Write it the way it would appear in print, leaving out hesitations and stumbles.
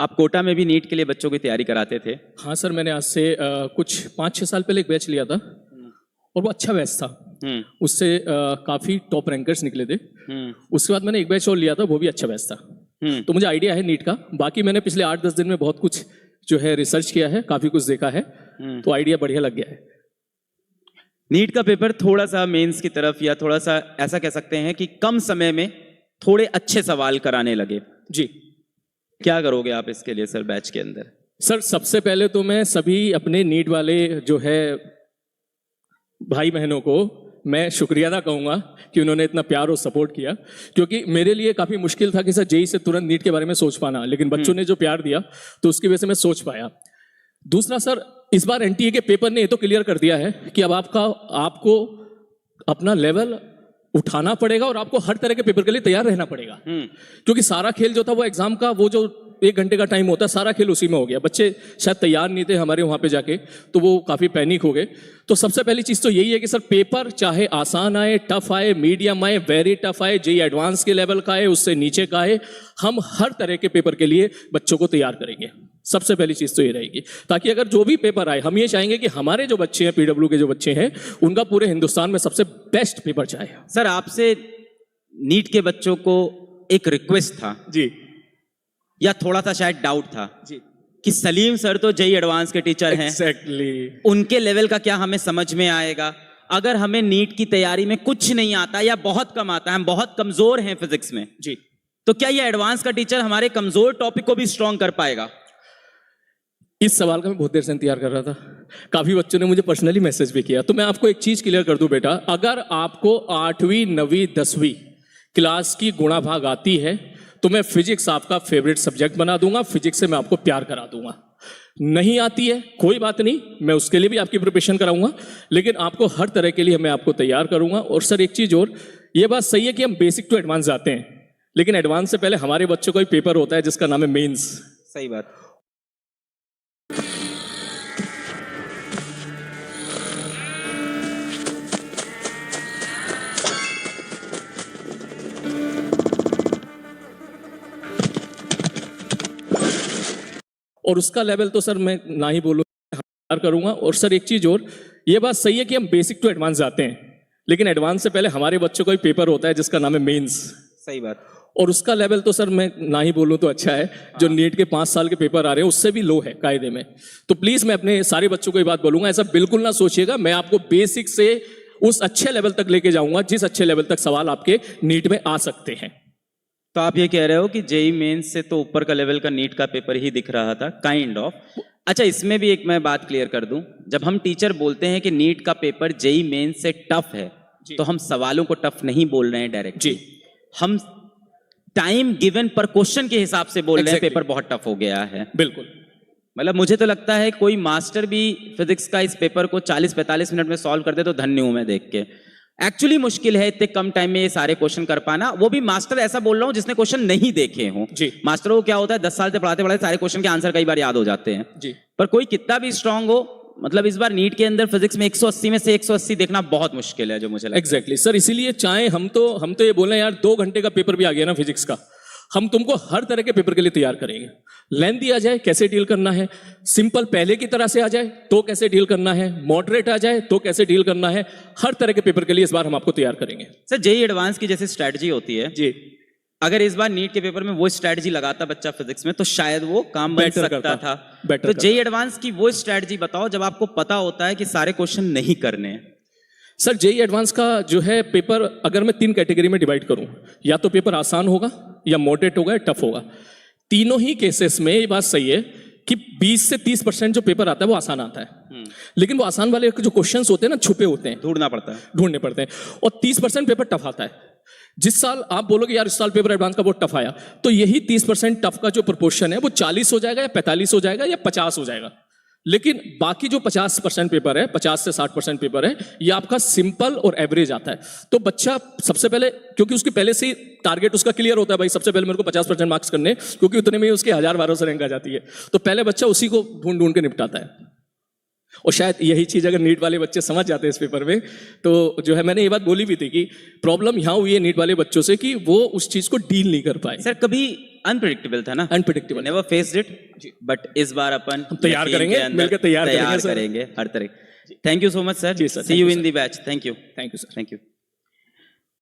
आप कोटा में भी नीट के लिए बच्चों की तैयारी कराते थे। हाँ सर, मैंने आज से कुछ 5-6 साल पहले एक बैच लिया था और वो अच्छा बैच था। उससे काफ़ी टॉप रैंकर्स निकले थे। उसके बाद मैंने एक बैच और लिया था, वो भी अच्छा बैच था। तो मुझे आइडिया है नीट का। बाकी मैंने पिछले 8-10 दिन में बहुत कुछ जो है रिसर्च किया है, काफ़ी कुछ देखा है, तो आइडिया बढ़िया लग गया है। नीट का पेपर थोड़ा सा मेंस की तरफ, या थोड़ा सा ऐसा कह सकते हैं कि कम समय में थोड़े अच्छे सवाल कराने लगे जी। क्या करोगे आप इसके लिए सर बैच के अंदर? सर सबसे पहले तो मैं सभी अपने नीट वाले जो है भाई बहनों को मैं शुक्रिया अदा कहूँगा कि उन्होंने इतना प्यार और सपोर्ट किया, क्योंकि मेरे लिए काफ़ी मुश्किल था कि सर जेई से तुरंत नीट के बारे में सोच पाना, लेकिन बच्चों ने जो प्यार दिया तो उसकी वजह से मैं सोच पाया। दूसरा सर, इस बार एनटीए के पेपर ने ये तो क्लियर कर दिया है कि अब आपको अपना लेवल उठाना पड़ेगा और आपको हर तरह के पेपर के लिए तैयार रहना पड़ेगा। क्योंकि सारा खेल जो था वो एग्जाम का, वो जो 1 घंटे का टाइम होता है, सारा खेल उसी में हो गया। बच्चे शायद तैयार नहीं थे हमारे वहाँ पे जाके, तो वो काफ़ी पैनिक हो गए। तो सबसे पहली चीज़ तो यही है कि सर पेपर चाहे आसान आए, टफ आए, मीडियम आए, वेरी टफ आए, जेई एडवांस के लेवल का आए, उससे नीचे का आए, हम हर तरह के पेपर के लिए बच्चों को तैयार करेंगे। सबसे पहली चीज़ तो ये रहेगी, ताकि अगर जो भी पेपर आए, हम ये चाहेंगे कि हमारे जो बच्चे हैं, पीडब्ल्यू के जो बच्चे हैं, उनका पूरे हिंदुस्तान में सबसे बेस्ट पेपर चाहे। सर आपसे नीट के बच्चों को एक रिक्वेस्ट था जी, या थोड़ा सा शायद डाउट था जी, कि सलीम सर तो जेई एडवांस के टीचर हैं, एग्जैक्टली उनके लेवल का क्या हमें समझ में आएगा? अगर हमें नीट की तैयारी में कुछ नहीं आता या बहुत कम आता है, हम बहुत कमजोर हैं फिजिक्स में जी, तो क्या ये एडवांस का टीचर हमारे कमजोर टॉपिक को भी स्ट्रॉन्ग कर पाएगा? इस सवाल का मैं बहुत देर से इंतजार कर रहा था। काफ़ी बच्चों ने मुझे पर्सनली मैसेज भी किया। तो मैं आपको एक चीज़ क्लियर कर दूं बेटा, अगर आपको 8वीं 9वीं 10वीं क्लास की गुणा भाग आती है तो मैं फिजिक्स आपका फेवरेट सब्जेक्ट बना दूंगा, फिजिक्स से मैं आपको प्यार करा दूंगा। नहीं आती है कोई बात नहीं, मैं उसके लिए भी आपकी प्रिपरेशन कराऊंगा, लेकिन आपको हर तरह के लिए मैं आपको तैयार करूंगा। और सर एक चीज़ और, ये बात सही है कि हम बेसिक टू एडवांस जाते हैं, लेकिन एडवांस से पहले हमारे बच्चों का भी पेपर होता है जिसका नाम है मेंस। सही बात। और उसका लेवल तो सर मैं ना ही बोलूँ करूंगा। और सर एक चीज़ और, ये बात सही है कि हम बेसिक टू एडवांस जाते हैं, लेकिन एडवांस से पहले हमारे बच्चों का भी पेपर होता है जिसका नाम है मेंस। सही बात। और उसका लेवल तो सर मैं ना ही बोलूँ तो अच्छा है, जो नीट के 5 साल के पेपर आ रहे हैं उससे भी लो है कायदे में। तो प्लीज़ मैं अपने सारे बच्चों को ये बात बोलूँगा, ऐसा बिल्कुल ना सोचिएगा, मैं आपको बेसिक से उस अच्छे लेवल तक लेके जाऊँगा जिस अच्छे लेवल तक सवाल आपके नीट में आ सकते हैं। तो आप ये कह रहे हो कि जेई मेंस से तो ऊपर का लेवल का नीट का पेपर ही दिख रहा था, काइंड ऑफ। अच्छा, इसमें भी एक मैं बात क्लियर कर दूं, जब हम टीचर बोलते हैं कि नीट का पेपर जेई मेंस से टफ है, तो हम सवालों को टफ नहीं बोल रहे हैं डायरेक्ट जी, हम टाइम गिवन पर क्वेश्चन के हिसाब से बोल रहे हैं पेपर बहुत टफ हो गया है। बिल्कुल, मतलब मुझे तो लगता है कोई मास्टर भी फिजिक्स का इस पेपर को 40-45 मिनट में सॉल्व कर दे तो धन्य हूं मैं देख के। एक्चुअली मुश्किल है इतने कम टाइम में ये सारे क्वेश्चन कर पाना, वो भी मास्टर ऐसा बोल रहा हूँ जिसने क्वेश्चन नहीं देखे हों जी। मास्टरों को क्या होता है 10 साल से पढ़ाते पढ़ाते सारे क्वेश्चन के आंसर कई बार याद हो जाते हैं जी। पर कोई कितना भी स्ट्रांग हो, मतलब इस बार नीट के अंदर फिजिक्स में 180 में से 180 देखना बहुत मुश्किल है, जो मुझे लगता है। एग्जैक्टली सर, इसीलिए चाहे हम तो ये बोल रहे हैं यार 2 घंटे का पेपर भी आ गया ना फिजिक्स का, हम तुमको हर तरह के पेपर के लिए तैयार करेंगे। लेंथी आ जाए कैसे डील करना है, सिंपल पहले की तरह से आ जाए तो कैसे डील करना है, मॉडरेट आ जाए तो कैसे डील करना है, हर तरह के पेपर के लिए इस बार हम आपको तैयार करेंगे। सर जेई एडवांस की जैसे स्ट्रैटेजी होती है जी, अगर इस बार नीट के पेपर में वो स्ट्रैटेजी लगाता बच्चा फिजिक्स में तो शायद वो काम बन सकता था। तो जेई एडवांस की वो स्ट्रैटेजी बताओ जब आपको पता होता है कि सारे क्वेश्चन नहीं करने हैं। सर जेई एडवांस का जो है पेपर, अगर मैं 3 कैटेगरी में डिवाइड करूं, या तो पेपर आसान होगा या मॉडरेट होगा या टफ होगा। तीनों ही केसेस में ये बात सही है कि 20 से 30% जो पेपर आता है वो आसान आता है, लेकिन वो आसान वाले जो क्वेश्चंस होते हैं ना, छुपे होते हैं, ढूंढने पड़ते हैं। और 30% पेपर टफ आता है। जिस साल आप बोलोगे यार इस साल पेपर एडवांस का बहुत टफ आया, तो यही 30% टफ का जो प्रोपोर्शन है वो 40 हो जाएगा या 45 हो जाएगा या 50 हो जाएगा। लेकिन बाकी जो 50% पेपर है, 50 से 60% पेपर है, ये आपका सिंपल और एवरेज आता है। तो बच्चा सबसे पहले, क्योंकि उसकी पहले से ही टारगेट उसका क्लियर होता है, भाई सबसे पहले मेरे को 50% मार्क्स करने, क्योंकि उतने में ही उसके 1000-1200 रैंक आ जाती है, तो पहले बच्चा उसी को ढूंढ ढूंढ के निपटाता है। और शायद यही चीज़ अगर नीट वाले बच्चे समझ जाते हैं इस पेपर में, तो जो है मैंने ये बात बोली भी थी कि प्रॉब्लम यहाँ हुई है नीट वाले बच्चों से कि वो उस चीज़ को डील नहीं कर पाए। सर कभी अनप्रिडिक्टेबल था ना, unpredictable. Never faced it, but इस बार अपन तैयार टीम के करेंगे, अंदर मिलकर तैयार करेंगे सर। करेंगे हर तरह। Thank you so much sir, जी सर, सी thank यू you, इन sir. The batch, thank you thank you sir. Thank you.